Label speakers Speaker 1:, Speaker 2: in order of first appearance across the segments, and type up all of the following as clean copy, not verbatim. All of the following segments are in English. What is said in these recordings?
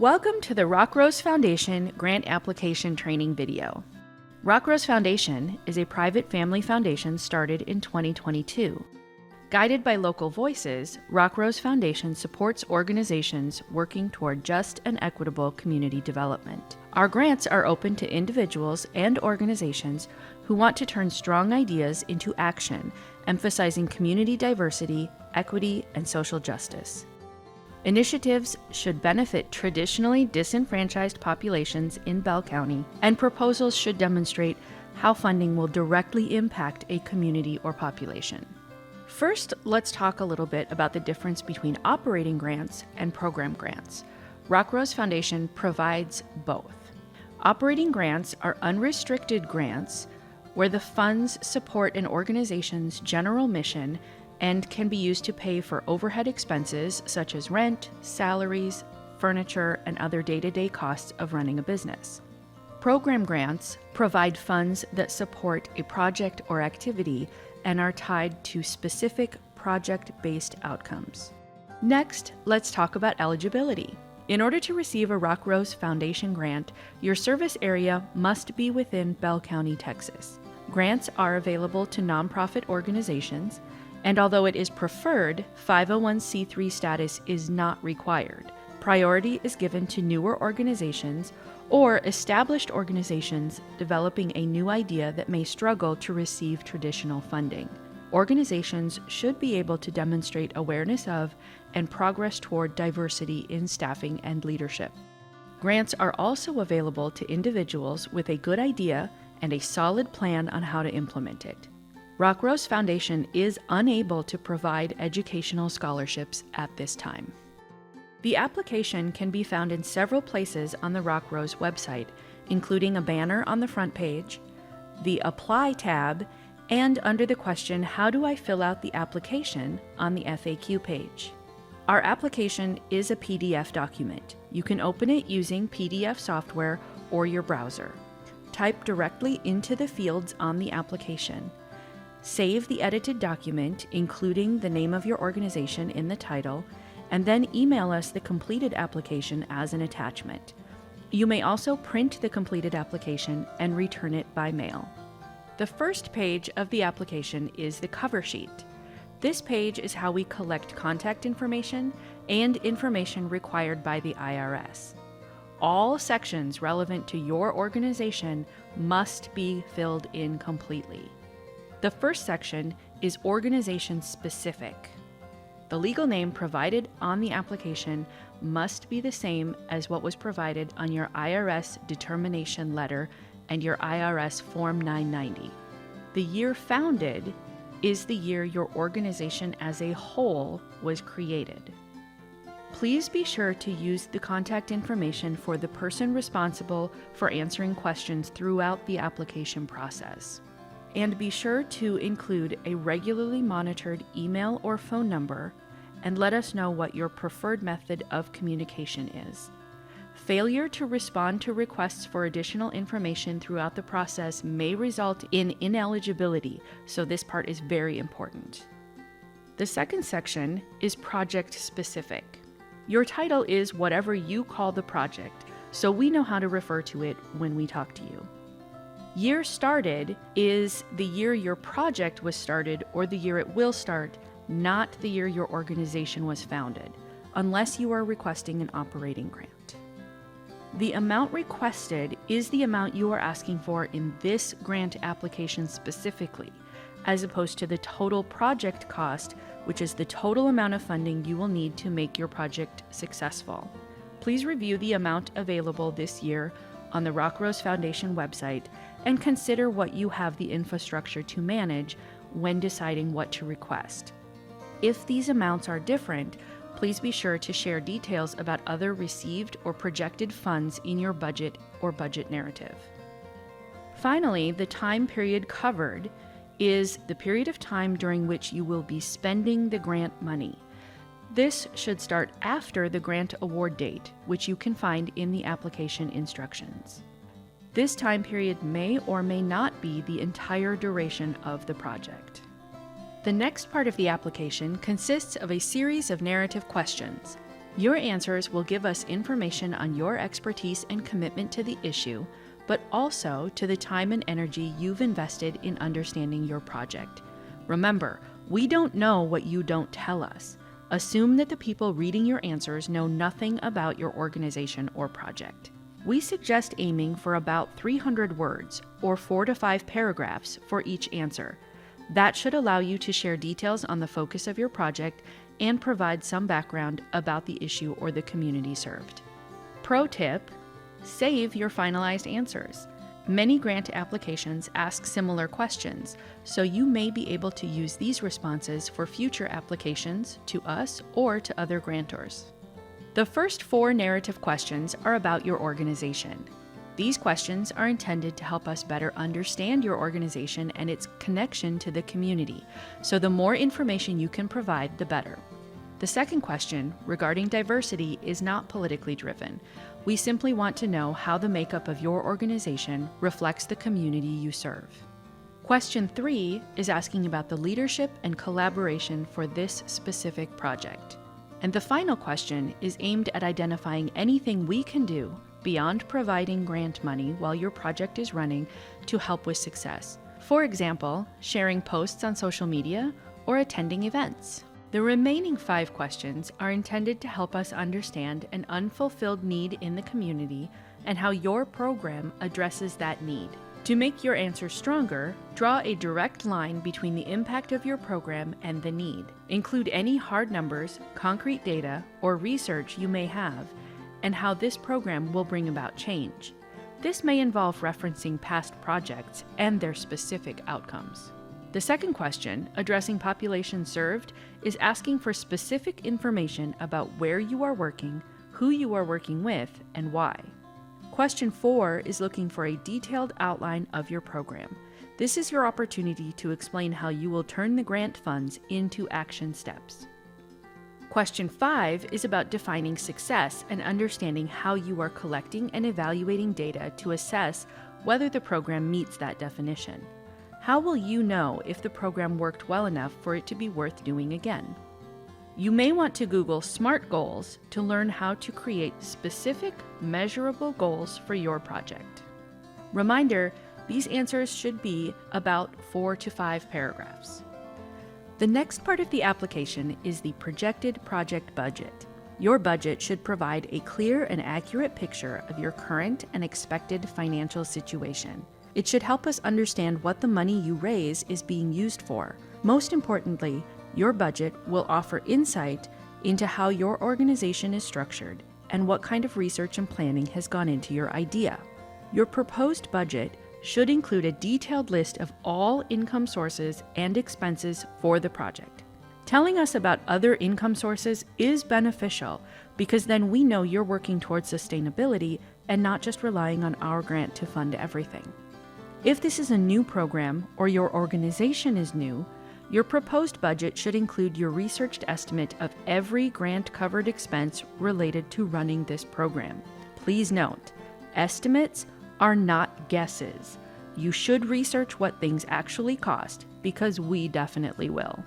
Speaker 1: Welcome to the Rockrose Foundation Grant Application Training video. Rockrose Foundation is a private family foundation started in 2022. Guided by local voices, Rockrose Foundation supports organizations working toward just and equitable community development. Our grants are open to individuals and organizations who want to turn strong ideas into action, emphasizing community diversity, equity, and social justice. Initiatives should benefit traditionally disenfranchised populations in Bell County, and proposals should demonstrate how funding will directly impact a community or population. First, let's talk a little bit about the difference between operating grants and program grants. Rockrose Foundation provides both. Operating grants are unrestricted grants where the funds support an organization's general mission and can be used to pay for overhead expenses such as rent, salaries, furniture, and other day-to-day costs of running a business. Program grants provide funds that support a project or activity and are tied to specific project-based outcomes. Next, let's talk about eligibility. In order to receive a Rockrose Foundation grant, your service area must be within Bell County, Texas. Grants are available to nonprofit organizations, and although it is preferred, 501c3 status is not required. Priority is given to newer organizations or established organizations developing a new idea that may struggle to receive traditional funding. Organizations should be able to demonstrate awareness of and progress toward diversity in staffing and leadership. Grants are also available to individuals with a good idea and a solid plan on how to implement it. Rockrose Foundation is unable to provide educational scholarships at this time. The application can be found in several places on the Rockrose website, including a banner on the front page, the Apply tab, and under the question, How do I fill out the application, on the FAQ page. Our application is a PDF document. You can open it using PDF software or your browser. Type directly into the fields on the application. Save the edited document, including the name of your organization in the title, and then email us the completed application as an attachment. You may also print the completed application and return it by mail. The first page of the application is the cover sheet. This page is how we collect contact information and information required by the IRS. All sections relevant to your organization must be filled in completely. The first section is organization specific. The legal name provided on the application must be the same as what was provided on your IRS determination letter and your IRS Form 990. The year founded is the year your organization as a whole was created. Please be sure to use the contact information for the person responsible for answering questions throughout the application process. And be sure to include a regularly monitored email or phone number, and let us know what your preferred method of communication is. Failure to respond to requests for additional information throughout the process may result in ineligibility, so this part is very important. The second section is project specific. Your title is whatever you call the project, so we know how to refer to it when we talk to you. Year started is the year your project was started or the year it will start, not the year your organization was founded, unless you are requesting an operating grant. The amount requested is the amount you are asking for in this grant application specifically, as opposed to the total project cost, which is the total amount of funding you will need to make your project successful. Please review the amount available this year on the Rockrose Foundation website and consider what you have the infrastructure to manage when deciding what to request. If these amounts are different, please be sure to share details about other received or projected funds in your budget or budget narrative. Finally, the time period covered is the period of time during which you will be spending the grant money. This should start after the grant award date, which you can find in the application instructions. This time period may or may not be the entire duration of the project. The next part of the application consists of a series of narrative questions. Your answers will give us information on your expertise and commitment to the issue, but also to the time and energy you've invested in understanding your project. Remember, we don't know what you don't tell us. Assume that the people reading your answers know nothing about your organization or project. We suggest aiming for about 300 words, or 4 to 5 paragraphs, for each answer. That should allow you to share details on the focus of your project and provide some background about the issue or the community served. Pro tip: save your finalized answers. Many grant applications ask similar questions, so you may be able to use these responses for future applications to us or to other grantors. The first 4 narrative questions are about your organization. These questions are intended to help us better understand your organization and its connection to the community, so the more information you can provide, the better. The second question, regarding diversity, is not politically driven. We simply want to know how the makeup of your organization reflects the community you serve. Question 3 is asking about the leadership and collaboration for this specific project. And the final question is aimed at identifying anything we can do beyond providing grant money while your project is running to help with success. For example, sharing posts on social media or attending events. The remaining 5 questions are intended to help us understand an unfulfilled need in the community and how your program addresses that need. To make your answer stronger, draw a direct line between the impact of your program and the need. Include any hard numbers, concrete data, or research you may have, and how this program will bring about change. This may involve referencing past projects and their specific outcomes. The second question, addressing population served, is asking for specific information about where you are working, who you are working with, and why. Question 4 is looking for a detailed outline of your program. This is your opportunity to explain how you will turn the grant funds into action steps. Question 5 is about defining success and understanding how you are collecting and evaluating data to assess whether the program meets that definition. How will you know if the program worked well enough for it to be worth doing again? You may want to Google SMART goals to learn how to create specific, measurable goals for your project. Reminder, these answers should be about 4 to 5 paragraphs. The next part of the application is the projected project budget. Your budget should provide a clear and accurate picture of your current and expected financial situation. It should help us understand what the money you raise is being used for. Most importantly, your budget will offer insight into how your organization is structured and what kind of research and planning has gone into your idea. Your proposed budget should include a detailed list of all income sources and expenses for the project. Telling us about other income sources is beneficial because then we know you're working towards sustainability and not just relying on our grant to fund everything. If this is a new program or your organization is new, your proposed budget should include your researched estimate of every grant-covered expense related to running this program. Please note, estimates are not guesses. You should research what things actually cost, because we definitely will.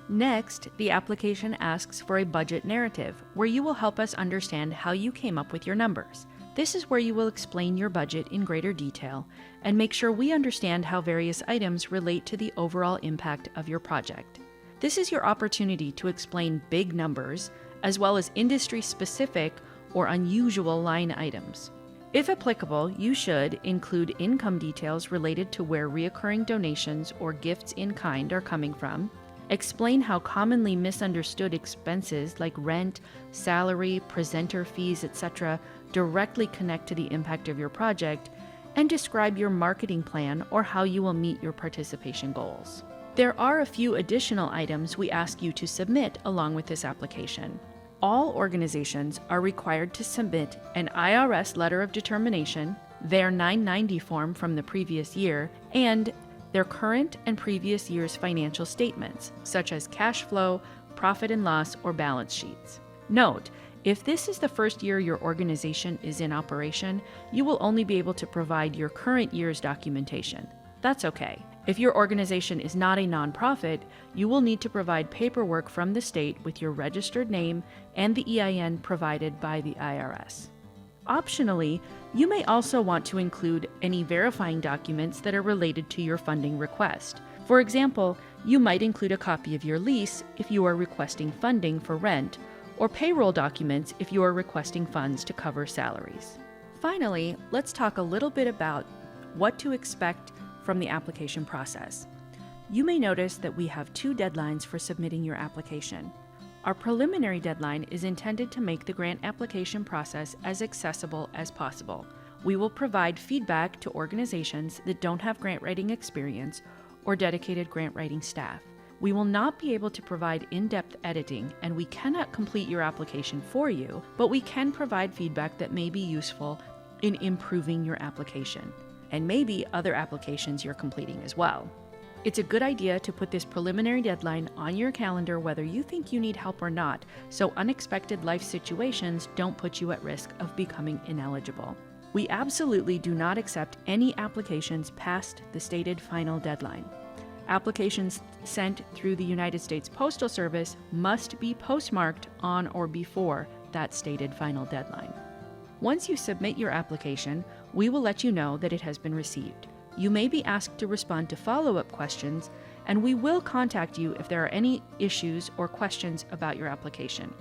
Speaker 1: Next, the application asks for a budget narrative, where you will help us understand how you came up with your numbers. This is where you will explain your budget in greater detail and make sure we understand how various items relate to the overall impact of your project. This is your opportunity to explain big numbers, as well as industry-specific or unusual line items. If applicable, you should include income details related to where recurring donations or gifts in kind are coming from, explain how commonly misunderstood expenses like rent, salary, presenter fees, etc. directly connect to the impact of your project, and describe your marketing plan or how you will meet your participation goals. There are a few additional items we ask you to submit along with this application. All organizations are required to submit an IRS letter of determination, their 990 form from the previous year, and their current and previous year's financial statements, such as cash flow, profit and loss, or balance sheets. Note, if this is the first year your organization is in operation, you will only be able to provide your current year's documentation. That's okay. If your organization is not a nonprofit, you will need to provide paperwork from the state with your registered name and the EIN provided by the IRS. Optionally, you may also want to include any verifying documents that are related to your funding request. For example, you might include a copy of your lease if you are requesting funding for rent, or payroll documents if you are requesting funds to cover salaries. Finally, let's talk a little bit about what to expect from the application process. You may notice that we have 2 deadlines for submitting your application. Our preliminary deadline is intended to make the grant application process as accessible as possible. We will provide feedback to organizations that don't have grant writing experience or dedicated grant writing staff. We will not be able to provide in-depth editing, and we cannot complete your application for you, but we can provide feedback that may be useful in improving your application, and maybe other applications you're completing as well. It's a good idea to put this preliminary deadline on your calendar whether you think you need help or not, so unexpected life situations don't put you at risk of becoming ineligible. We absolutely do not accept any applications past the stated final deadline. Applications sent through the United States Postal Service must be postmarked on or before that stated final deadline. Once you submit your application, we will let you know that it has been received. You may be asked to respond to follow-up questions, and we will contact you if there are any issues or questions about your application.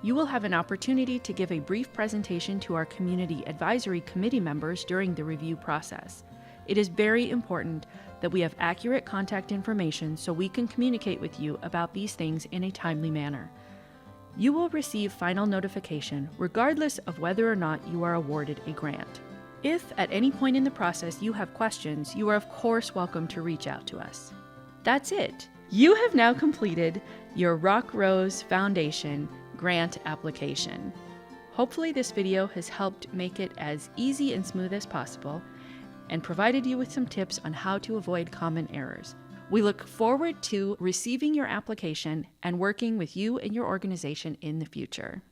Speaker 1: You will have an opportunity to give a brief presentation to our Community Advisory Committee members during the review process. It is very important that we have accurate contact information so we can communicate with you about these things in a timely manner. You will receive final notification regardless of whether or not you are awarded a grant. If at any point in the process you have questions, you are of course welcome to reach out to us. That's it. You have now completed your Rock Rose Foundation grant application. Hopefully this video has helped make it as easy and smooth as possible and provided you with some tips on how to avoid common errors. We look forward to receiving your application and working with you and your organization in the future.